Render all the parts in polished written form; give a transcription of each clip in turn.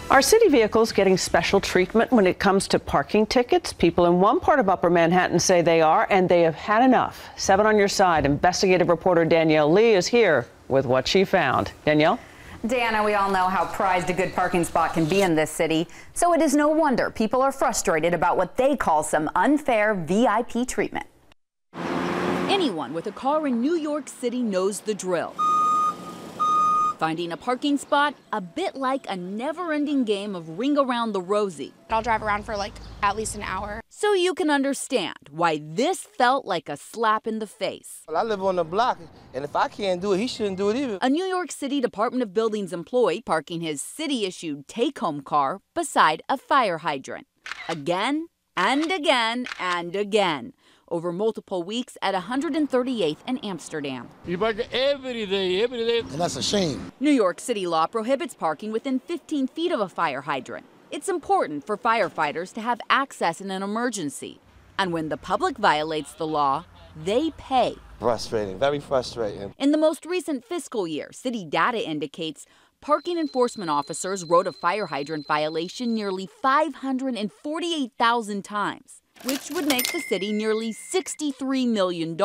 Are city vehicles getting special treatment when it comes to parking tickets? People in one part of Upper Manhattan say they are, and they have had enough. 7 on your side, investigative reporter Danielle Lee is here with what she found. Danielle? Deanna, we all know how prized a good parking spot can be in this city, so it is no wonder people are frustrated about what they call some unfair VIP treatment. Anyone with a car in New York City knows the drill. Finding a parking spot, a bit like a never-ending game of Ring Around the Rosie. I'll drive around for at least an hour. So you can understand why this felt like a slap in the face. Well, I live on the block, and if I can't do it, he shouldn't do it either. A New York City Department of Buildings employee parking his city-issued take-home car beside a fire hydrant. Again, and again, and again. Over multiple weeks at 138th and Amsterdam. You park every day. And that's a shame. New York City law prohibits parking within 15 feet of a fire hydrant. It's important for firefighters to have access in an emergency. And when the public violates the law, they pay. Frustrating, very frustrating. In the most recent fiscal year, city data indicates parking enforcement officers wrote a fire hydrant violation nearly 548,000 times. Which would make the city nearly $63 million.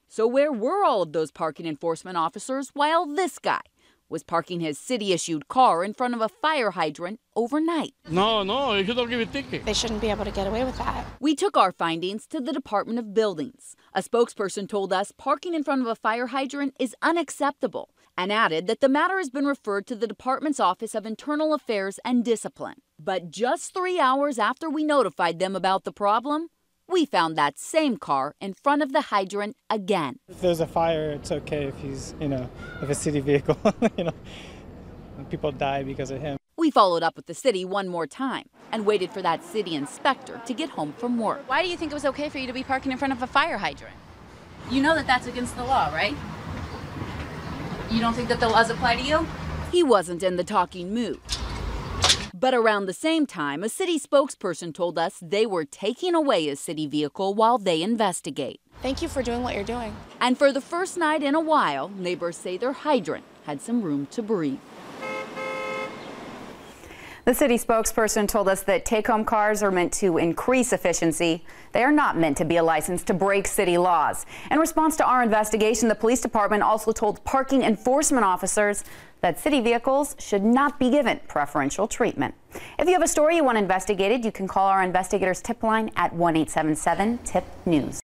So where were all of those parking enforcement officers while this guy was parking his city-issued car in front of a fire hydrant overnight? No, you don't give a ticket. They shouldn't be able to get away with that. We took our findings to the Department of Buildings. A spokesperson told us parking in front of a fire hydrant is unacceptable and added that the matter has been referred to the department's Office of Internal Affairs and Discipline. But just 3 hours after we notified them about the problem, we found that same car in front of the hydrant again. If there's a fire, it's okay if he's, if a city vehicle, people die because of him. We followed up with the city one more time and waited for that city inspector to get home from work. Why do you think it was okay for you to be parking in front of a fire hydrant? You know that that's against the law, right? You don't think that the laws apply to you? He wasn't in the talking mood. But around the same time, a city spokesperson told us they were taking away a city vehicle while they investigate. Thank you for doing what you're doing. And for the first night in a while, neighbors say their hydrant had some room to breathe. The city spokesperson told us that take-home cars are meant to increase efficiency. They are not meant to be a license to break city laws. In response to our investigation, the police department also told parking enforcement officers that city vehicles should not be given preferential treatment. If you have a story you want investigated, you can call our investigators tip line at 1-877-TIP-NEWS.